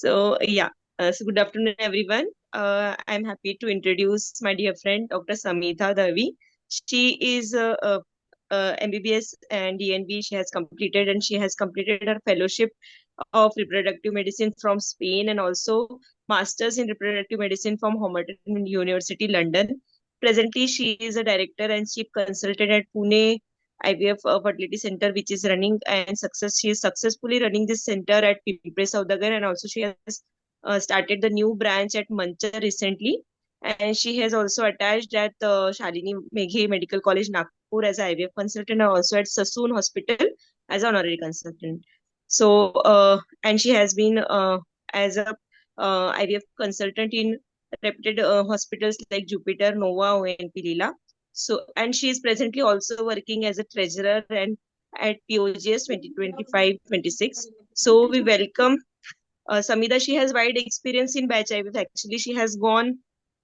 So good afternoon, everyone. I'm happy to introduce my dear friend, Dr. Samitha Davi. She is MBBS and DNB. She has completed and she has completed her fellowship of reproductive medicine from Spain and also masters in reproductive medicine from Homerton University, London. Presently, she is a director and chief consultant at Pune IVF Fertility Center, which is running and success. She is successfully running this center at Pimpri Saudagar, and also she has started the new branch at Manchar recently. And she has also attached at Shalini Meghe Medical College, Nagpur as a IVF consultant, and also at Sassoon Hospital as an honorary consultant. And she has been as a IVF consultant in reputed hospitals like Jupiter, Nova, ONP Lila. And she is presently also working as a treasurer and at POGS 2025-26. So, we welcome Samida. She has wide experience in batch IVF. Actually, she has gone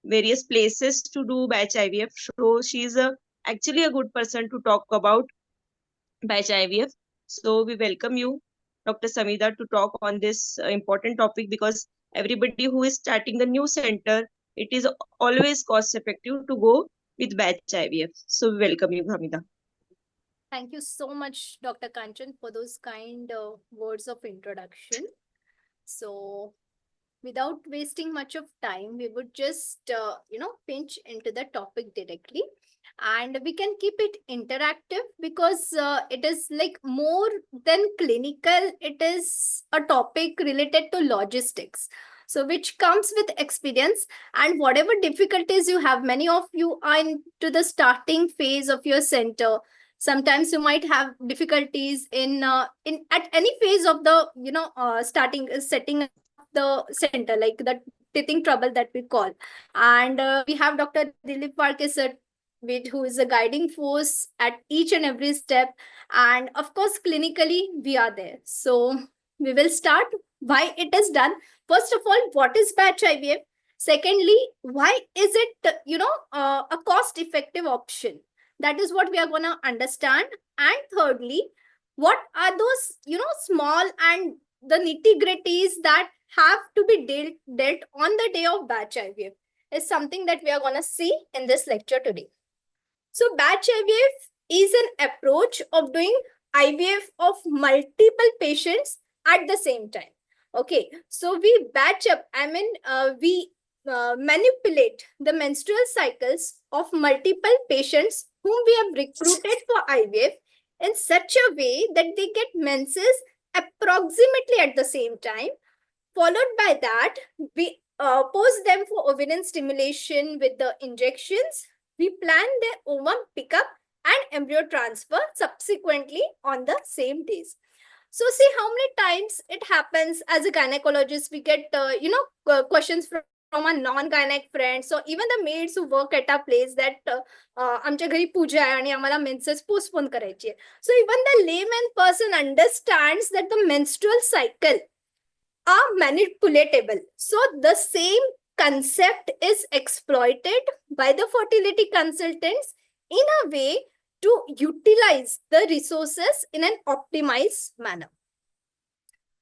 various places to do batch IVF. So, she is actually a good person to talk about batch IVF. So, we welcome you, Dr. Samida, to talk on this important topic because everybody who is starting the new center, it is always cost effective to go with batch IVF. So, we welcome you, Samida. Thank you so much, Dr. Kanchan, for those kind words of introduction. So, without wasting much of time, we would just, pinch into the topic directly. And we can keep it interactive because it is like more than clinical. It is a topic related to logistics. So, which comes with experience and whatever difficulties you have, many of you are into the starting phase of your center. Sometimes you might have difficulties in at any phase of the starting setting up the center, like the teething trouble that we call. And we have Dr. Dilip Parkesar, who is a guiding force at each and every step. And of course, clinically, we are there. So we will start why it is done. First of all, what is batch IVF? Secondly, why is it, a cost-effective option? That is what we are going to understand. And thirdly, what are those, small and the nitty-gritties that have to be dealt on the day of batch IVF is something that we are going to see in this lecture today. So batch IVF is an approach of doing IVF of multiple patients at the same time. Okay, so we batch up, we manipulate the menstrual cycles of multiple patients whom we have recruited for IVF in such a way that they get menses approximately at the same time. Followed by that, we pose them for ovarian stimulation with the injections. We plan their ovum pickup and embryo transfer subsequently on the same days. So see how many times it happens as a gynecologist, we get, questions from our non-gynec friends, or even the maids who work at our place that आमच्या घरी पूजा आहे आणि आम्हाला menses postpone करायची आहे. So even the layman person understands that the menstrual cycle are manipulatable. So the same concept is exploited by the fertility consultants in a way to utilize the resources in an optimized manner.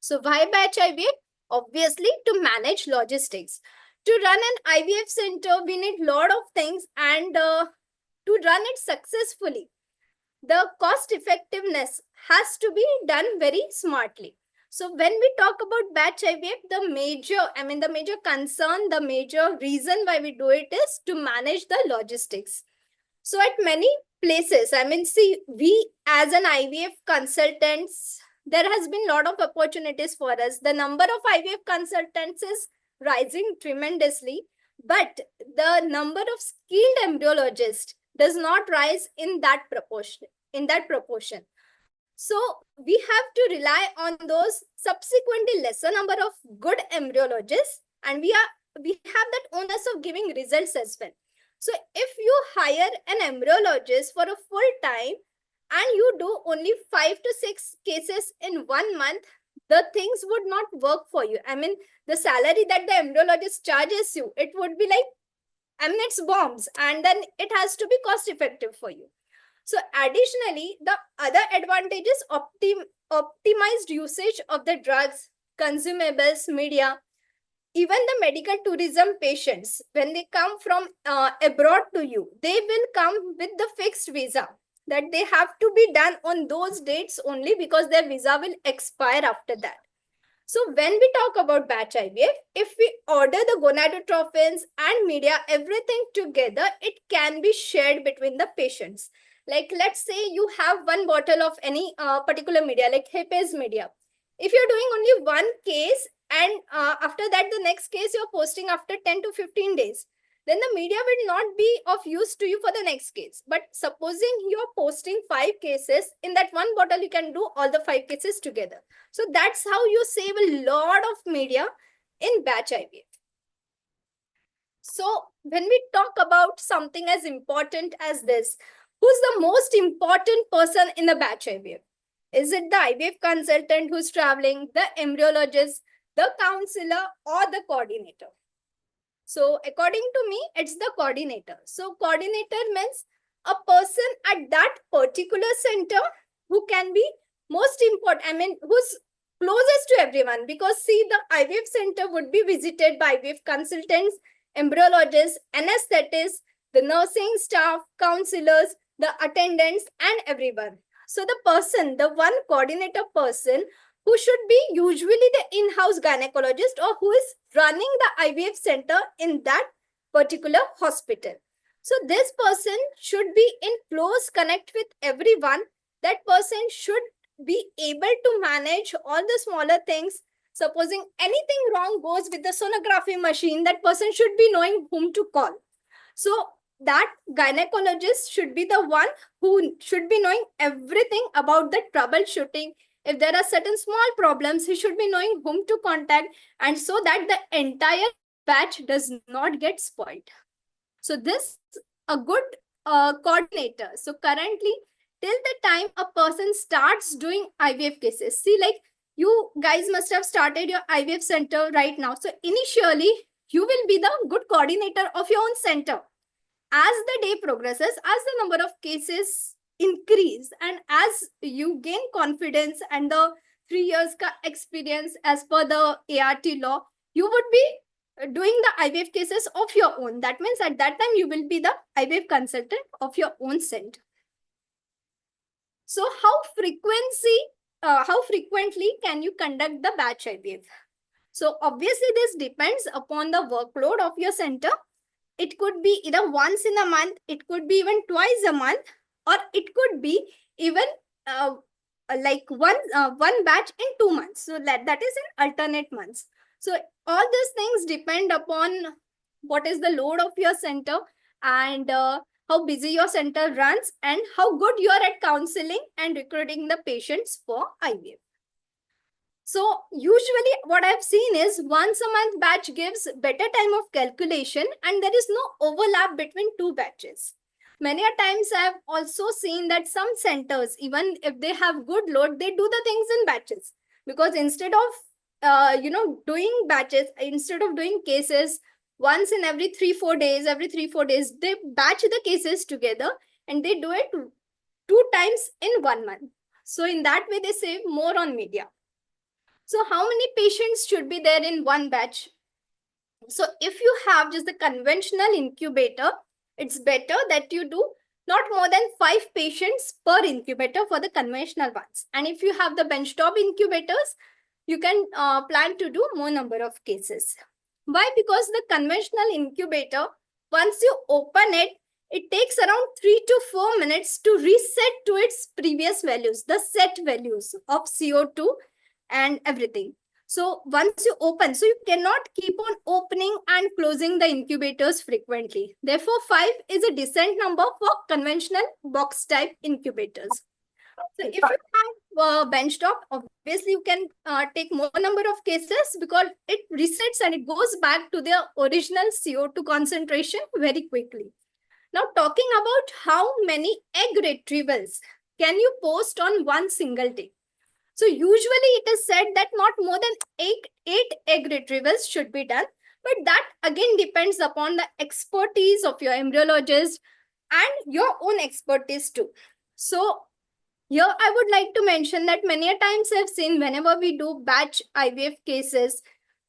So why batch IVF? Obviously, to manage logistics. To run an IVF center, we need a lot of things, and to run it successfully, the cost effectiveness has to be done very smartly. So when we talk about batch IVF, the major concern, the major reason why we do it is to manage the logistics. So at many places, we as an IVF consultants, there has been a lot of opportunities for us. The number of IVF consultants is rising tremendously, but the number of skilled embryologists does not rise in that proportion. So we have to rely on those subsequently lesser number of good embryologists, and we have that onus of giving results as well. So if you hire an embryologist for a full time and you do only 5 to 6 cases in 1 month, the things would not work for you. The salary that the embryologist charges you, it would be like, it's bombs, and then it has to be cost effective for you. So additionally, the other advantage is optimized usage of the drugs, consumables, media, even the medical tourism patients, when they come from abroad to you, they will come with the fixed visa that they have to be done on those dates only because their visa will expire after that. So when we talk about batch IVF, if we order the gonadotrophins and media, everything together, it can be shared between the patients. Like let's say you have one bottle of any particular media, like Hepez media. If you're doing only one case and after that the next case you're posting after 10 to 15 days, then the media will not be of use to you for the next case. But supposing you're posting 5 cases, in that one bottle you can do all the 5 cases together. So that's how you save a lot of media in batch IVF. So when we talk about something as important as this, who's the most important person in the batch IVF? Is it the IVF consultant who's traveling, the embryologist, the counselor, or the coordinator? So according to me, it's the coordinator. So coordinator means a person at that particular center who can be most important, who's closest to everyone, because see, the IVF center would be visited by IVF consultants, embryologists, anesthetists, the nursing staff, counselors, the attendants, and everyone. So the person, the one coordinator person who should be usually the in-house gynecologist or who is running the IVF center in that particular hospital. So this person should be in close connect with everyone. That person should be able to manage all the smaller things. Supposing anything wrong goes with the sonography machine, that person should be knowing whom to call. So that gynecologist should be the one who should be knowing everything about the troubleshooting. If there are certain small problems, he should be knowing whom to contact, and so that the entire batch does not get spoiled. So this a good coordinator. So currently, till the time a person starts doing IVF cases, see, like you guys must have started your IVF center right now. So initially, you will be the good coordinator of your own center. As the day progresses, as the number of cases increase, and as you gain confidence and the 3 years ka experience as per the ART law, you would be doing the IVF cases of your own. That means at that time you will be the IVF consultant of your own center. So how frequently can you conduct the batch IVF? So obviously this depends upon the workload of your center. It could be either once in a month, it could be even twice a month, or it could be even like one batch in 2 months. So that is in alternate months. So all these things depend upon what is the load of your center and how busy your center runs and how good you are at counseling and recruiting the patients for IVF. So usually what I've seen is once a month batch gives better time of calculation and there is no overlap between 2 batches. Many a times I've also seen that some centers, even if they have good load, they do the things in batches, because instead of doing batches, instead of doing cases once in every 3-4 days, they batch the cases together and they do it 2 times in 1 month. So in that way they save more on media. So how many patients should be there in one batch? So if you have just the conventional incubator, it's better that you do not more than 5 patients per incubator for the conventional ones. And if you have the benchtop incubators, you can plan to do more number of cases. Why? Because the conventional incubator, once you open it, it takes around 3 to 4 minutes to reset to its previous values, the set values of CO2 and everything. So once you open, so you cannot keep on opening and closing the incubators frequently. Therefore, 5 is a decent number for conventional box type incubators. So if you have benchtop, obviously you can take more number of cases because it resets and it goes back to the original CO2 concentration very quickly. Now talking about how many egg retrievals can you post on one single day? So usually it is said that not more than 8 egg retrievals should be done. But that again depends upon the expertise of your embryologist and your own expertise too. So Here, I would like to mention that many a times I've seen whenever we do batch IVF cases,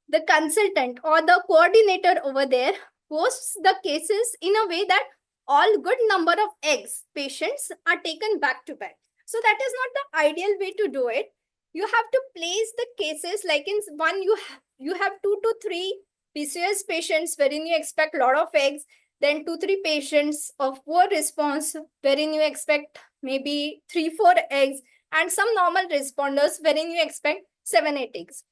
the consultant or the coordinator over there posts the cases in a way that all good number of eggs patients are taken back to back. So that is not the ideal way to do it. You have to place the cases like in one, you have 2 to 3 PCOS patients wherein you expect a lot of eggs, then 2-3 patients of poor response wherein you expect maybe 3-4 eggs, and some normal responders wherein you expect 7-8 eggs.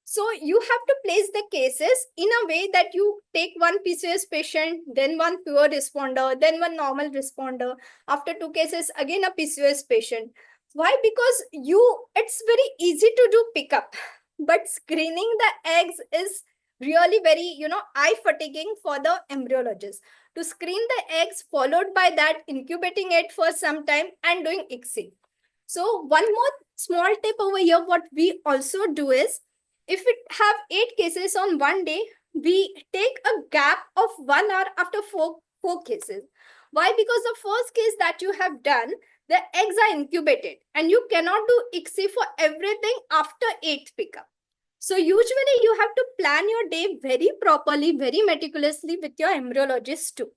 So you have to place the cases in a way that you take one PCOS patient, then one poor responder, then one normal responder. After 2 cases, again a PCOS patient. Why? Because it's very easy to do pickup, but screening the eggs is really very, eye fatiguing for the embryologist. To screen the eggs, followed by that incubating it for some time and doing ICSI. So one more small tip over here, what we also do is, if we have 8 cases on one day, we take a gap of 1 hour after four cases. Why? Because the first case that you have done, the eggs are incubated and you cannot do ICSI for everything after 8th pickup. So usually you have to plan your day very properly, very meticulously with your embryologist too.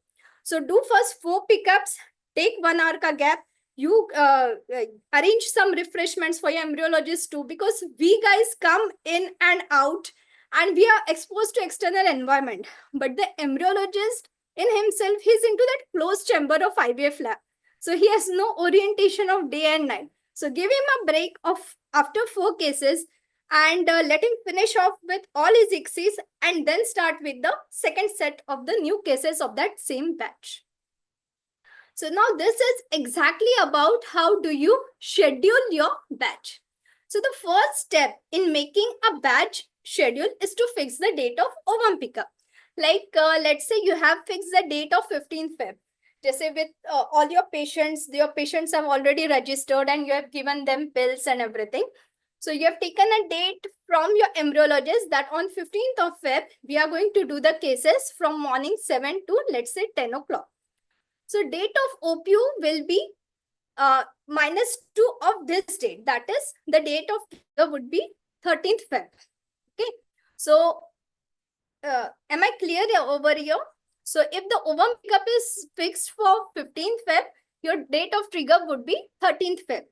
So do first 4 pickups, take 1 hour ka gap, you arrange some refreshments for your embryologist too, because we guys come in and out and we are exposed to external environment. But the embryologist in himself, he's into that closed chamber of IVF lab. So he has no orientation of day and night. So give him a break of after 4 cases and let him finish off with all his ICSIs and then start with the second set of the new cases of that same batch. So now this is exactly about how do you schedule your batch. So the first step in making a batch schedule is to fix the date of ovum pickup. Like let's say you have fixed the date of 15th Feb. Just say with all your patients have already registered and you have given them pills and everything. So you have taken a date from your embryologist that on 15th of Feb, we are going to do the cases from morning 7 to let's say 10 o'clock. So date of OPU will be -2 of this date. That is, the date of trigger would be 13th Feb. Okay. So am I clear over here? So if the ovum pickup is fixed for 15th Feb, your date of trigger would be 13th Feb.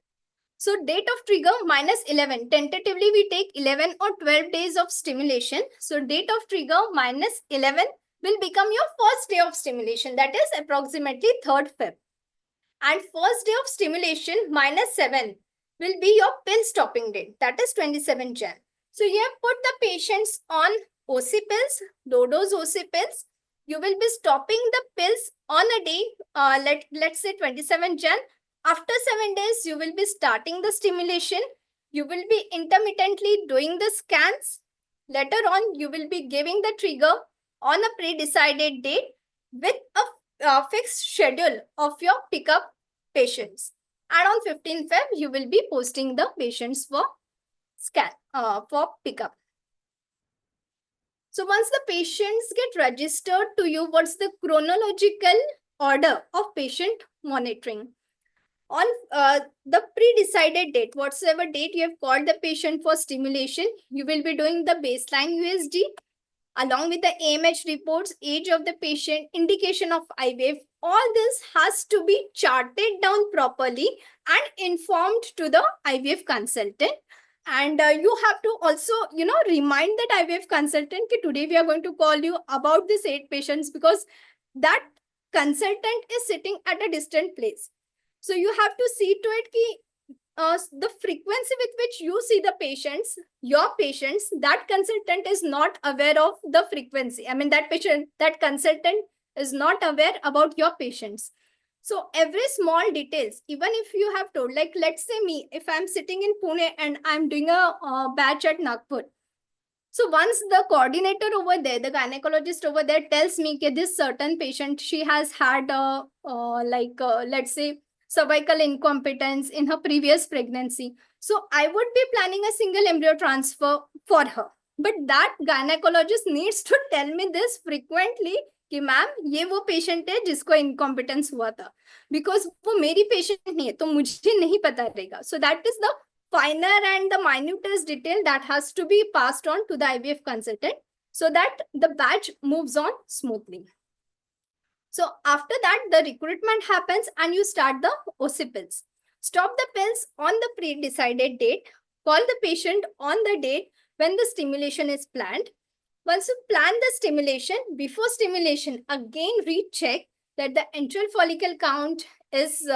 So date of trigger -11. Tentatively, we take 11 or 12 days of stimulation. So date of trigger -11 will become your first day of stimulation. That is approximately 3rd Feb. And first day of stimulation -7 will be your pill stopping date. That is 27 Jan. So you have put the patients on OC pills, low-dose OC pills. You will be stopping the pills on a day, let's say 27 Jan. After 7 days, you will be starting the stimulation. You will be intermittently doing the scans. Later on, you will be giving the trigger on a pre-decided date with a fixed schedule of your pickup patients. And on 15th Feb, you will be posting the patients for scan, for pickup. So once the patients get registered to you, what's the chronological order of patient monitoring? On the pre-decided date, whatsoever date you have called the patient for stimulation, you will be doing the baseline USG along with the AMH reports, age of the patient, indication of IVF. All this has to be charted down properly and informed to the IVF consultant. And you have to also, remind that IVF consultant that today we are going to call you about these 8 patients, because that consultant is sitting at a distant place. So you have to see to it that the frequency with which you see the patients, your patients, that consultant is not aware of the frequency. I mean, that consultant is not aware about your patients. So every small details, even if you have told, like let's say me, if I'm sitting in Pune and I'm doing a batch at Nagpur. So once the coordinator over there, the gynecologist over there tells me that this certain patient, she has had let's say cervical incompetence in her previous pregnancy. So I would be planning a single embryo transfer for her. But that gynecologist needs to tell me this frequently कि ma'am ये वो patient है जिसको incompetence हुआ था, because वो मेरी patient नहीं है तो मुझे नहीं पता रहेगा. So that is the finer and the minutest detail that has to be passed on to the IVF consultant so that the batch moves on smoothly. So after that, the recruitment happens and you start the OC pills. Stop the pills on the pre-decided date. Call the patient on the date when the stimulation is planned. Once you plan the stimulation, before stimulation, again recheck that the antral follicle count is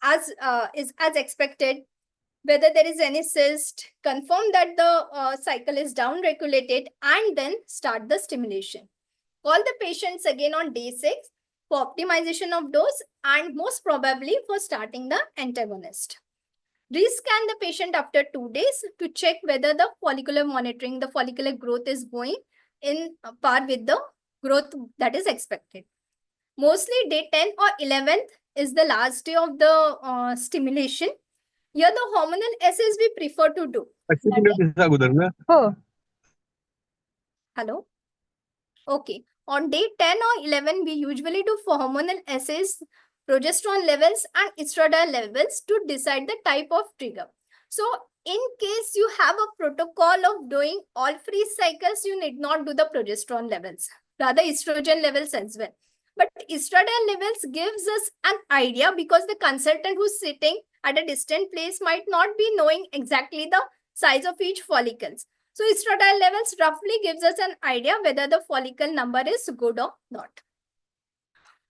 as expected, whether there is any cyst, confirm that the cycle is down regulated, and then start the stimulation. Call the patients again on day 6 for optimization of dose and most probably for starting the antagonist. Rescan the patient after 2 days to check whether the follicular monitoring, the follicular growth is going in par with the growth that is expected. Mostly day 10 or 11th is the last day of the stimulation. Here the hormonal assays we prefer to do. Hello? Okay. On day 10 or 11, we usually do for hormonal assays, progesterone levels and estradiol levels to decide the type of trigger. So in case you have a protocol of doing all free cycles, you need not do the progesterone levels, rather estrogen levels as well. But estradiol levels gives us an idea because the consultant who's sitting at a distant place might not be knowing exactly the size of each follicles. So estradiol levels roughly gives us an idea whether the follicle number is good or not.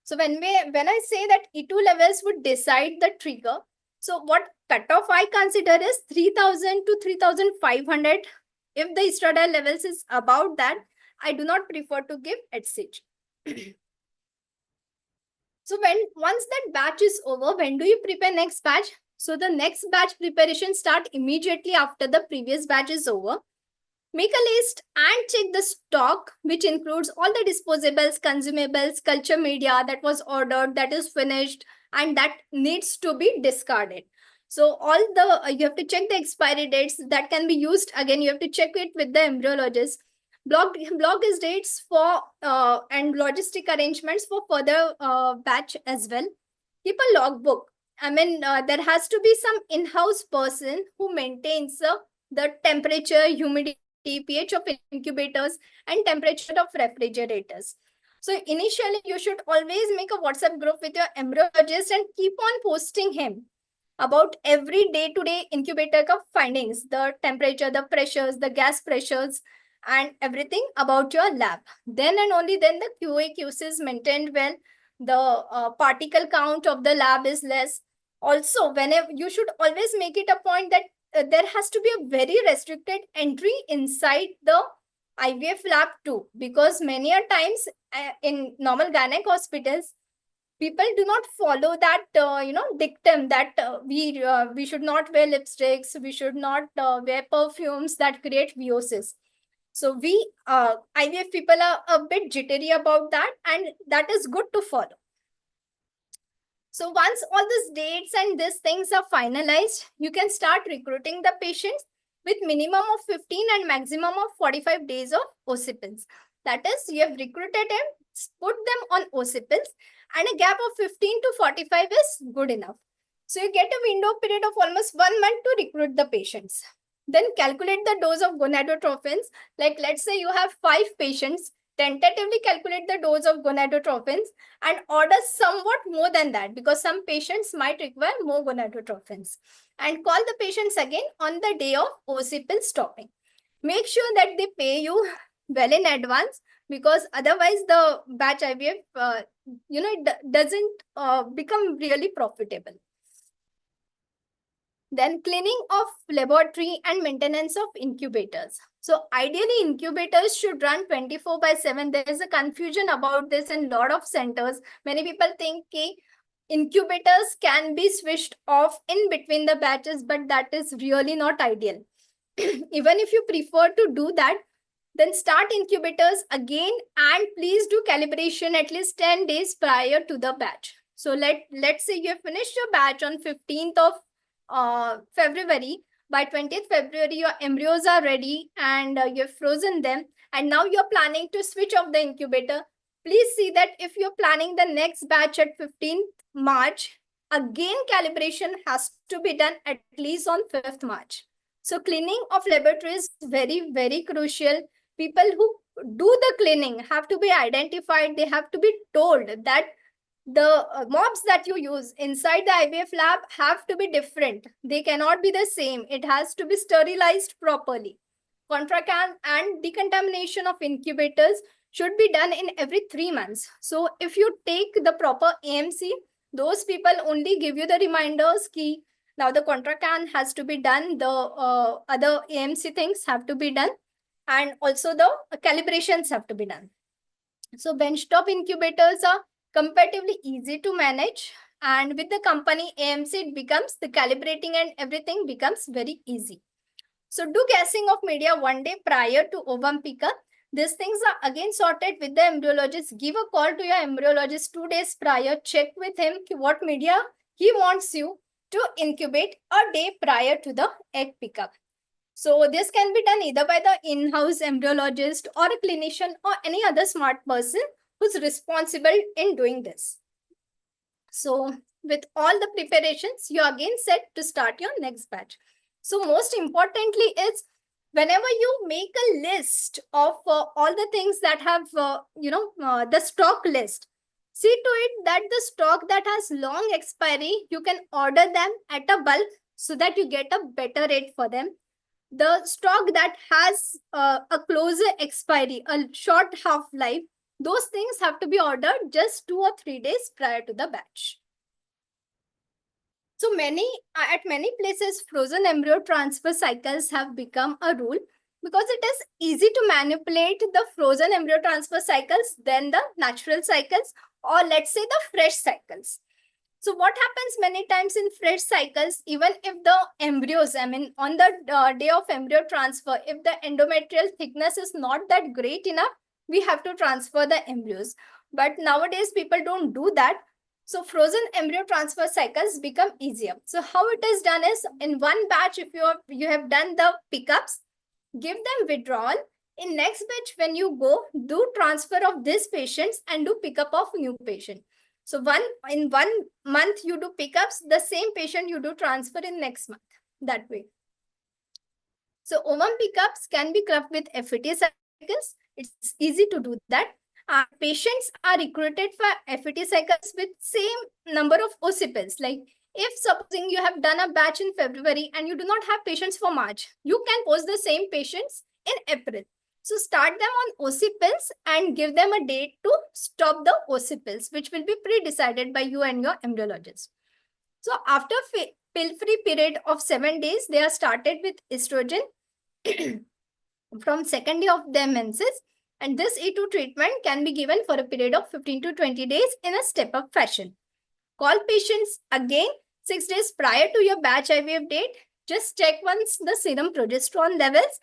So when I say that E2 levels would decide the trigger, so what cutoff I consider is 3000 to 3500. If the estradiol levels is about that, I do not prefer to give HCG. So once that batch is over, when do you prepare next batch? So the next batch preparation start immediately after the previous batch is over. Make a list and check the stock, which includes all the disposables, consumables, culture media that was ordered, that is finished, and that needs to be discarded. So all the, you have to check the expiry dates that can be used. Again, you have to check it with the embryologist. Block his dates for and logistic arrangements for further batch as well. Keep a logbook. I mean, there has to be some in-house person who maintains the temperature, humidity, pH of incubators, and temperature of refrigerators. So initially, you should always make a WhatsApp group with your embryologist and keep on posting him about every day-to-day incubator findings, the temperature, the pressures, the gas pressures, and everything about your lab. Then and only then the QA QC is maintained well. The particle count of the lab is less. Also, whenever you should always make it a point that there has to be a very restricted entry inside the IVF lab too, because many a times in normal gynec hospitals, people do not follow that dictum that we should not wear lipsticks, we should not wear perfumes that create VOCs. So we IVF people are a bit jittery about that, and that is good to follow. So once all these dates and these things are finalized, you can start recruiting the patients with minimum of 15 and maximum of 45 days of OC pills. That is, you have recruited them, put them on OC pills, and a gap of 15 to 45 is good enough. So you get a window period of almost 1 month to recruit the patients. Then calculate the dose of gonadotropins. Like let's say you have 5 patients, tentatively calculate the dose of gonadotropins and order somewhat more than that, because some patients might require more gonadotropins. And call the patients again on the day of OC pill stopping. Make sure that they pay you well in advance, because otherwise the batch IVF, it doesn't become really profitable. Then cleaning of laboratory and maintenance of incubators. So ideally incubators should run 24/7. There is a confusion about this in a lot of centers. Many people think incubators can be switched off in between the batches, but that is really not ideal. Even if you prefer to do that, then start incubators again and please do calibration at least 10 days prior to the batch. So let's say you have finished your batch on 15th of February. By 20th February, your embryos are ready and you have frozen them. And now you're planning to switch off the incubator. please see that if you're planning the next batch at 15th March, again calibration has to be done at least on 5th March. So cleaning of laboratory is very, very crucial. People who do the cleaning have to be identified. They have to be told that the mobs that you use inside the IVF lab have to be different. They cannot be the same. It has to be sterilized properly. Contracan and decontamination of incubators should be done in every 3 months. So if you take the proper AMC, those people only give you the reminders key. Now the Contracan has to be done. The other AMC things have to be done. And also the calibrations have to be done. So benchtop incubators are comparatively easy to manage. And with the company AMC, it becomes the calibrating and everything becomes very easy. So do gassing of media 1 day prior to ovum pickup. These things are again sorted with the embryologist. Give a call to your embryologist 2 days prior. Check with him what media he wants you to incubate a day prior to the egg pickup. So this can be done either by the in-house embryologist or a clinician or any other smart person who's responsible in doing this. So with all the preparations, you are again set to start your next batch. So most importantly is whenever you make a list of all the things that have, the stock list, see to it that the stock that has long expiry, you can order them at a bulk so that you get a better rate for them. The stock that has a closer expiry, a short half-life, those things have to be ordered just 2 or 3 days prior to the batch. So at many places, frozen embryo transfer cycles have become a rule because it is easy to manipulate the frozen embryo transfer cycles than the natural cycles, or let's say the fresh cycles. So what happens many times in fresh cycles, even if the embryos, on the day of embryo transfer, if the endometrial thickness is not that great enough, we have to transfer the embryos. But nowadays, people don't do that. So frozen embryo transfer cycles become easier. So how it is done is, in one batch, if you have done the pickups, give them withdrawal. In next batch, when you go, do transfer of these patients and do pickup of new patient. So in 1 month, you do pickups, the same patient you do transfer in next month, that way. So ovum pickups can be clubbed with FET cycles. It's easy to do that. Patients are recruited for FET cycles with same number of occipits. Like if supposing you have done a batch in February and you do not have patients for March, you can post the same patients in April. So start them on occipits and give them a date to stop the occipits, which will be pre-decided by you and your embryologist. So after pill-free period of 7 days, they are started with estrogen from second day of their menses. And this E2 treatment can be given for a period of 15 to 20 days in a step-up fashion. Call patients again 6 days prior to your batch IVF date. Just check once the serum progesterone levels.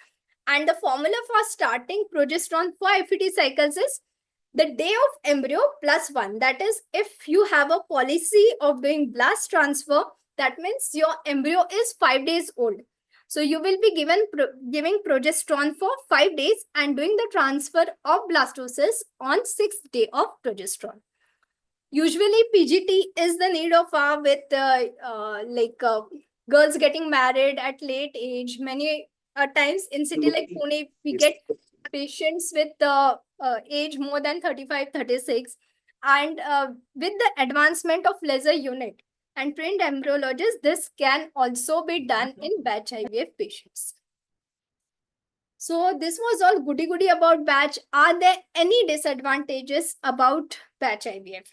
And the formula for starting progesterone for FET cycles is the day of embryo plus 1. That is, if you have a policy of doing blast transfer, that means your embryo is 5 days old. So you will be giving progesterone for 5 days and doing the transfer of blastocysts on 6th day of progesterone. Usually PGT is the need of our with girls getting married at late age. Many times in city like Pune, we get patients with age more than 35, 36. And with the advancement of laser unit and trained embryologists, this can also be done in batch IVF patients. So this was all goody about batch. Are there any disadvantages about batch IVF?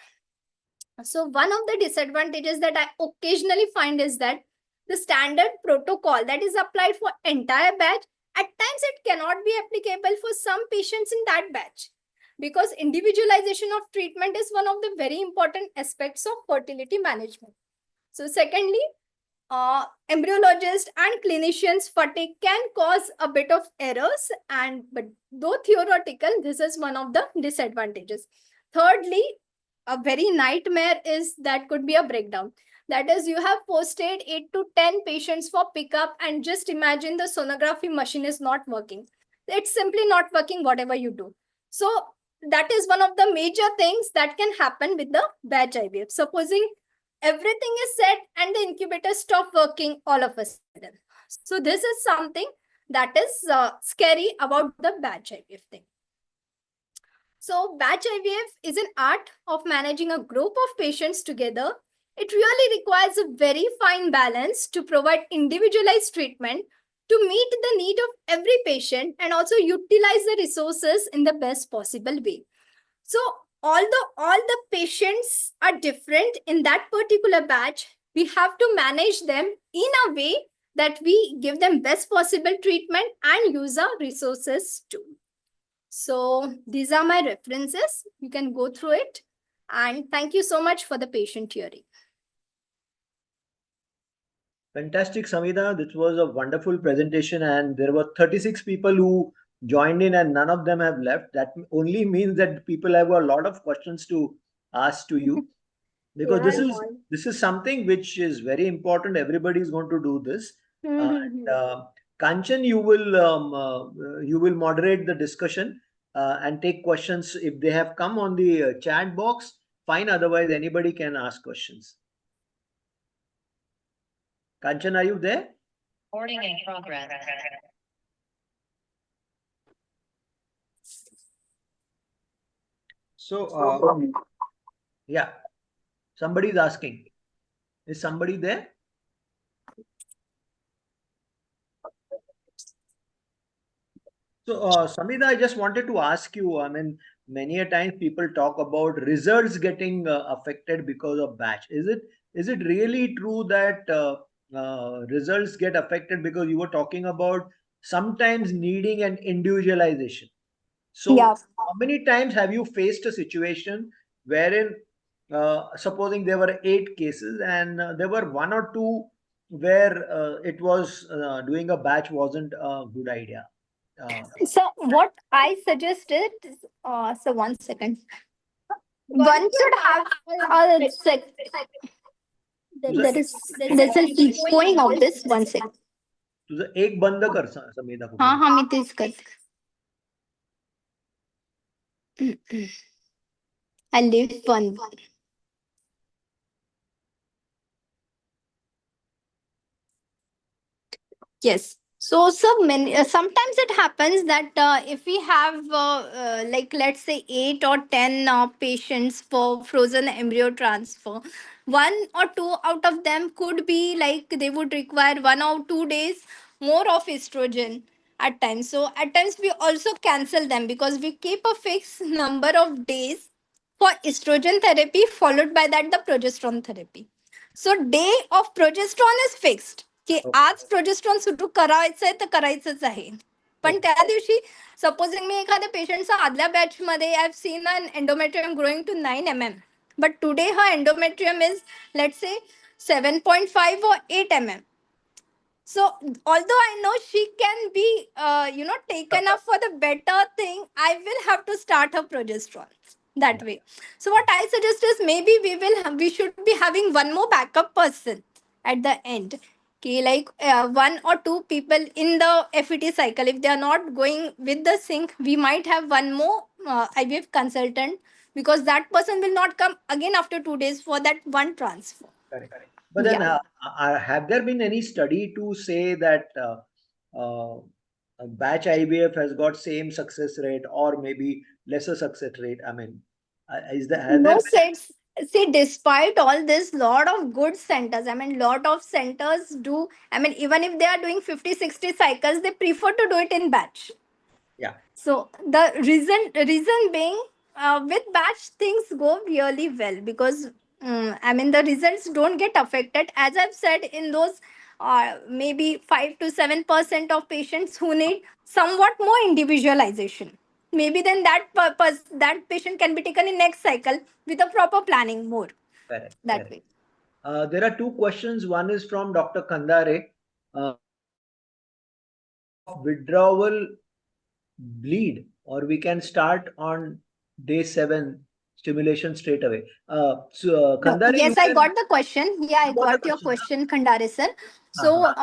So one of the disadvantages that I occasionally find is that the standard protocol that is applied for entire batch, at times it cannot be applicable for some patients in that batch, because individualization of treatment is one of the very important aspects of fertility management. So secondly, embryologists and clinicians fatigue can cause a bit of errors, but though theoretical, this is one of the disadvantages. Thirdly, a very nightmare is that could be a breakdown. That is, you have posted 8 to 10 patients for pickup and just imagine the sonography machine is not working. It's simply not working whatever you do. So that is one of the major things that can happen with the batch IVF. Supposing everything is set and the incubator stop working all of a sudden. So this is something that is scary about the batch IVF thing. So batch IVF is an art of managing a group of patients together. It really requires a very fine balance to provide individualized treatment to meet the need of every patient and also utilize the resources in the best possible way. So although all the patients are different in that particular batch, we have to manage them in a way that we give them best possible treatment and use our resources too. So these are my references. You can go through it. And thank you so much for the patient hearing. Fantastic, Samita. This was a wonderful presentation, and there were 36 people who joined in, and none of them have left. That only means that people have a lot of questions to ask to you, because this is something which is very important. Everybody is going to do this. And, Kanchan, you will moderate the discussion and take questions if they have come on the chat box. Fine. Otherwise, anybody can ask questions. Kanchan, are you there? Recording in progress. So, yeah, somebody is asking. Is somebody there? So, Samita, I just wanted to ask you, I mean, many a times people talk about results getting affected because of batch. Is it really true that results get affected? Because you were talking about sometimes needing an individualization. So how many times have you faced a situation wherein, supposing there were 8 cases and there were 1 or 2 where it was doing a batch wasn't a good idea? So what I suggested, so 1 second. One should have a sec. There's a going of this 1 second. तुझं एक बंद कर समीदा को. हाँ मी तेच करते. I leave one. Yes. So sometimes it happens that if we have like let's say 8 or 10 patients for frozen embryo transfer, 1 or 2 out of them could be like they would require 1 or 2 days more of estrogen at times. So at times we also cancel them because we keep a fixed number of days for estrogen therapy followed by that the progesterone therapy. So day of progesterone is fixed. की आज progesterone सुरू करायचंय तर करायचंच आहे. पण त्या दिवशी सपोजिंग मी एखाद्या पेशंटचा आदल्या बॅच मध्ये I have seen an endometrium growing to 9 mm, but today her endometrium is let's say 7.5 or 8 mm. So although I know she can be taken up for the better thing, I will have to start her progesterone that way. So what I suggest is maybe we should be having one more backup person at the end. Like 1 or 2 people in the FET cycle, if they are not going with the sync, we might have one more IVF consultant, because that person will not come again after 2 days for that one transfer. Correct. But then have there been any study to say that batch IVF has got same success rate or maybe lesser success rate? I mean, is there? No, see, despite all this, lot of good centers, lot of centers do, even if they are doing 50-60 cycles, they prefer to do it in batch. Yeah. So the reason being, with batch things go really well, because the results don't get affected, as I've said, in those maybe 5 to 7% of patients who need somewhat more individualization. Maybe then that patient can be taken in next cycle with a proper planning more. Correct. That way. There are 2 questions. One is from Dr. Kandare. Withdrawal bleed, or we can start on day 7 stimulation straight away. Kandare, yes, I got the question. Yeah, I got your question, Kandare sir. So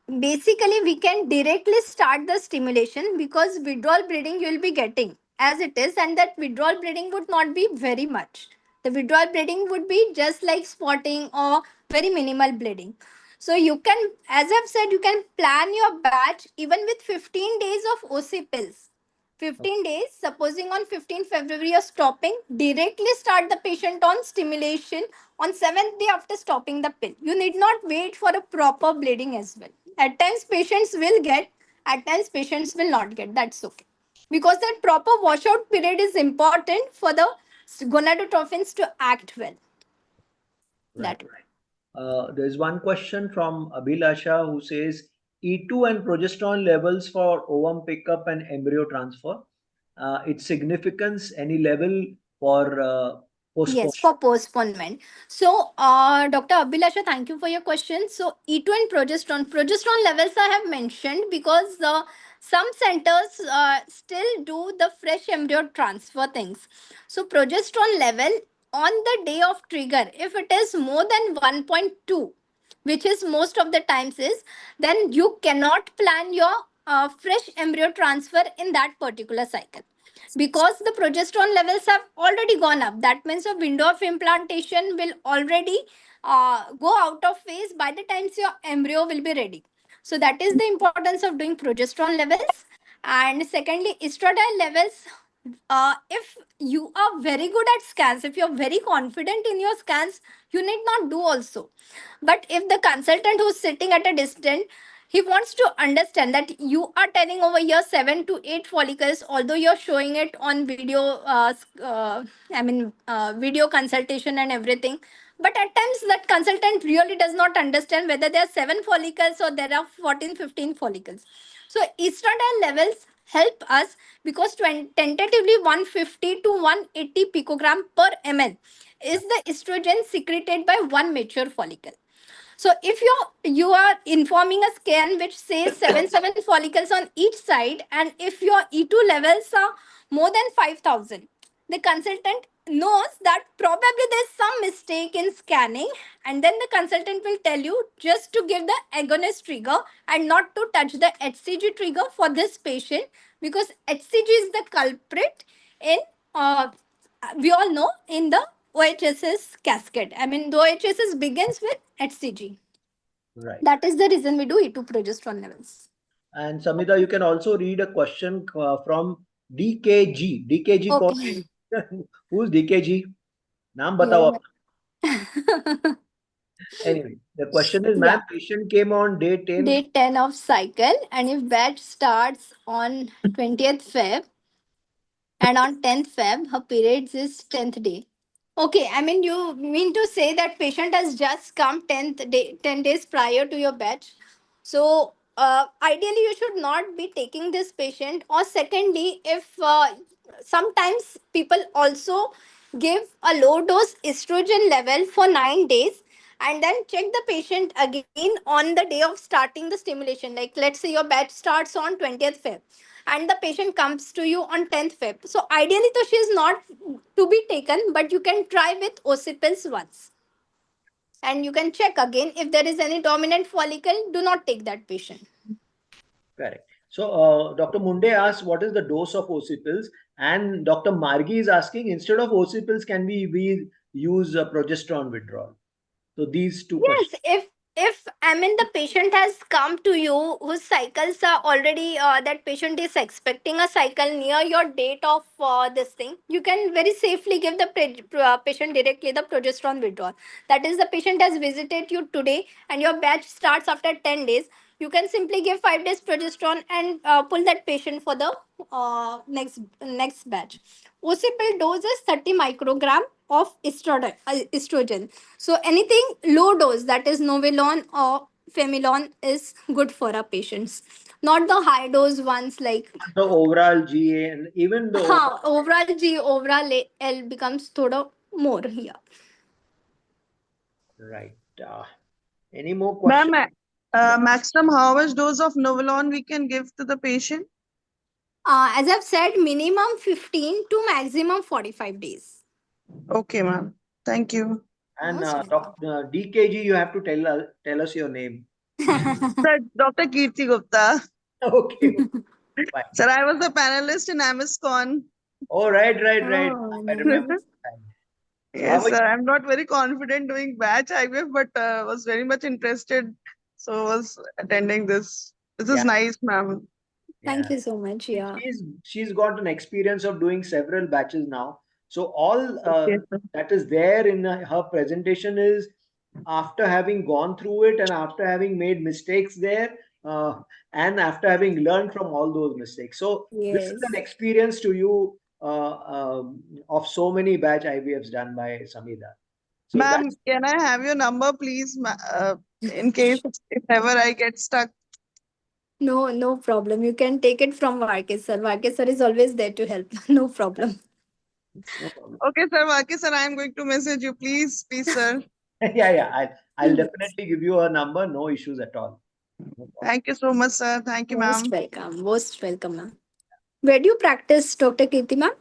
basically we can directly start the stimulation because withdrawal bleeding you will be getting as it is, and that withdrawal bleeding would not be very much. The withdrawal bleeding would be just like spotting or very minimal bleeding. So you can, as I've said, you can plan your batch even with 15 days of OC pills. 15 days, supposing on 15th February you're stopping, directly start the patient on stimulation on 7th day after stopping the pill. You need not wait for a proper bleeding as well. At times patients will get, at times patients will not get. That's okay. Because that proper washout period is important for the gonadotrophins to act well. Right. That way. There's one question from Abhilasha who says E2 and progesterone levels for ovum pickup and embryo transfer. Its significance, any level for postpone. Yes, for postponement. So, Dr. Abhilasha, thank you for your question. So, E2 and progesterone levels I have mentioned because some centers still do the fresh embryo transfer things. So, progesterone level on the day of trigger, if it is more than 1.2, which is most of the times is, then you cannot plan your fresh embryo transfer in that particular cycle because the progesterone levels have already gone up. That means a window of implantation will already go out of phase by the time your embryo will be ready. So that is the importance of doing progesterone levels. And secondly, estradiol levels. If you are very good at scans, if you're very confident in your scans, you need not do also. But if the consultant who's sitting at a distance, he wants to understand that you are telling over here 7 to 8 follicles, although you're showing it on video, video consultation and everything. But at times that consultant really does not understand whether there are 7 follicles or there are 14, 15 follicles. So estradiol levels help us because tentatively 150 to 180 picogram per ml is the estrogen secreted by one mature follicle. So if you are informing a scan which says 7 follicles on each side, and if your E2 levels are more than 5,000, the consultant knows that probably there's some mistake in scanning, and then the consultant will tell you just to give the agonist trigger and not to touch the HCG trigger for this patient, because HCG is the culprit in we all know in the OHSS cascade. I mean, the OHSS begins with HCG. Right. That is the reason we do E2 progesterone levels. And Samita, you can also read a question from DKG. DKG Okay. Who's DKG? Naam batao. Anyway, the question is, ma'am, Yeah. patient came on day 10. Day 10 of cycle, and if batch starts on 20th Feb and on 10th Feb, her periods is 10th day. Okay, I mean, you mean to say that patient has just come 10th day, 10 days prior to your batch. So, ideally, you should not be taking this patient. Or secondly, if sometimes people also give a low dose estrogen level for 9 days and then check the patient again on the day of starting the stimulation. Like, let's say your batch starts on 20th Feb and the patient comes to you on 10th Feb. So ideally, though, she is not to be taken, but you can try with OC pills once. And you can check again if there is any dominant follicle, do not take that patient. Correct. So, Dr. Munde asks, what is the dose of OC pills? And Dr. Margi is asking, instead of OC pills, can we use progesterone withdrawal? So, these two questions. Yes, if I mean the patient has come to you whose cycles are already that patient is expecting a cycle near your date of this thing, you can very safely give the patient directly the progesterone withdrawal. That is, the patient has visited you today and your batch starts after 10 days. You can simply give 5 days progesterone and pull that patient for the next batch. OC pill dose is 30 microgram of estrogen. So anything low dose, that is Novolon or Femilon, is good for our patients. Not the high dose ones like The overall GA and even the overall G, overall L becomes thoda more here. right. Any more questions? Ma'am, maximum how much dose of Novolon we can give to the patient? As I've said, minimum 15 to maximum 45 days. Okay, ma'am. Thank you. And Most welcome. Dr. DKG, you have to tell us your name. Sir, Dr. Kirti Gupta. Okay, fine. Sir, I was a panelist in AMISCON. Oh, right. Oh, I remember. nice. So how Yes, are sir. I'm not very confident doing batch IVF, but was very much interested. So was attending this. This is Yeah, nice, ma'am. Thank yeah. you so much. Yeah. She's got an experience of doing several batches now. So all Yes, sir. that is there in her presentation is after having gone through it and after having made mistakes there, and after having learned from all those mistakes. So this is an Yes. experience to you of so many batch IVFs done by Samida. So Ma'am, that's can I have your number, please? In case if ever I get stuck. No, no problem. You can take it from Varkes sir. Varkes sir is always there to help. No problem. no problem. Okay, sir. Vaki, sir, I am going to message you. Please, sir. Yeah. I'll Yes. definitely give you a number. No issues at all. No problem. Thank you so much, sir. Thank you, Most ma'am. welcome. Most welcome, ma'am. Where do you practice, Dr. Kirti, ma'am?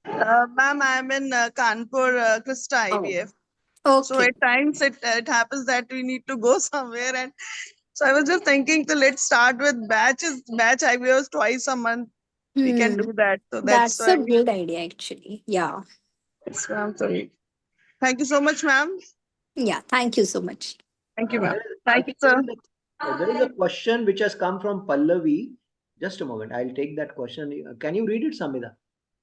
Ma'am, I am in Kanpur, Krista Oh, IVF. So okay. at times it happens that we need to go somewhere, and so I was just thinking to let's start with batch IVFs twice a month. We can do that. So that's That's a why. good idea, actually. Yeah. Yes, ma'am. Sorry. Thank you so much, ma'am. Yeah. Thank you so much. Thank you, ma'am. I Thank you, think sir. there is a question which has come from Pallavi. Just a moment. I'll take that question. Can you read it, Samida?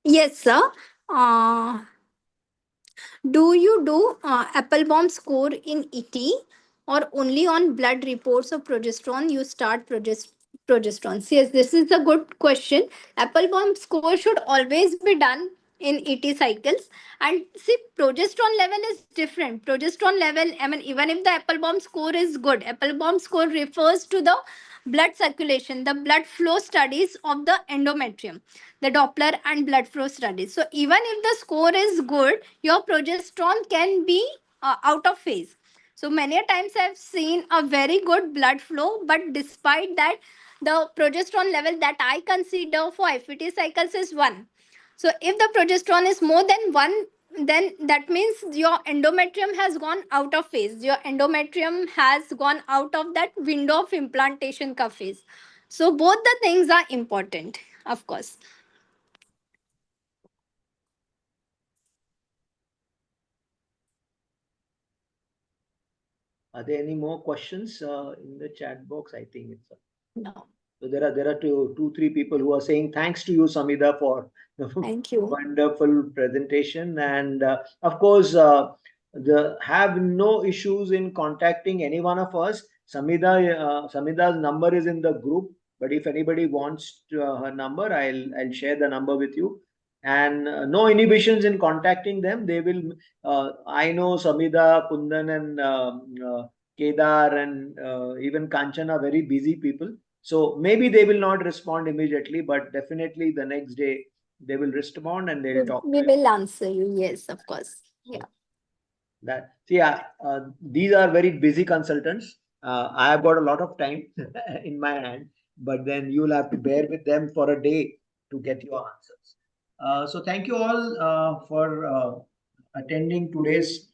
Yes, sir. Uh, do you do apple bomb score in ET or only on blood reports of progesterone you start progesterone? Yes, this is a good question. Apple bomb score should always be done in ET cycles. And see, progesterone level is different. Progesterone level, I mean, even if the apple bomb score is good, apple bomb score refers to the blood circulation, the blood flow studies of the endometrium, the Doppler and blood flow studies. So even if the score is good, your progesterone can be out of phase. So many a times I've seen a very good blood flow, but despite that, the progesterone level that I consider for FET cycles is 1. So if the progesterone is more than 1, then that means your endometrium has gone out of phase. Your endometrium has gone out of that window of implantation ka phase. So both the things are important, of course. Are there any more questions in the chat box? I think it's. No. So there are two, 3 people who are saying thanks to you, Samida, for the Thank you. wonderful presentation, and of course, have no issues in contacting any one of us. Samida's number is in the group, but if anybody wants her number, I'll share the number with you. And no inhibitions in contacting them. They will. I know Samida, Kundan, and Kedar, and even Kanchan are very busy people. So maybe they will not respond immediately, but definitely the next day they will respond and they'll talk We to you. will answer you. Yes, of course. Yeah. These are very busy consultants. I have got a lot of time in my hand, but then you'll have to bear with them for a day to get your answers. So thank you all for attending today's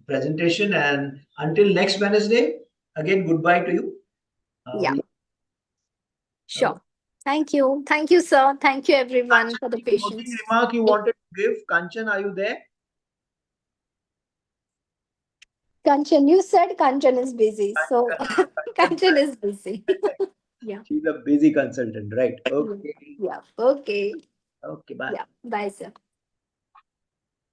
presentation, and until next Wednesday, again, goodbye to you. Yeah. Sure. Thank you. Thank you, sir. Thank you, everyone, for the Any patience. closing remark you wanted to give? Kanchan, are you there? Kanchan, you said Kanchan is busy. So Kanchan is busy. Yeah. She's a busy consultant, right? Okay. Yeah. Okay. Okay, bye. Yeah. Bye, sir.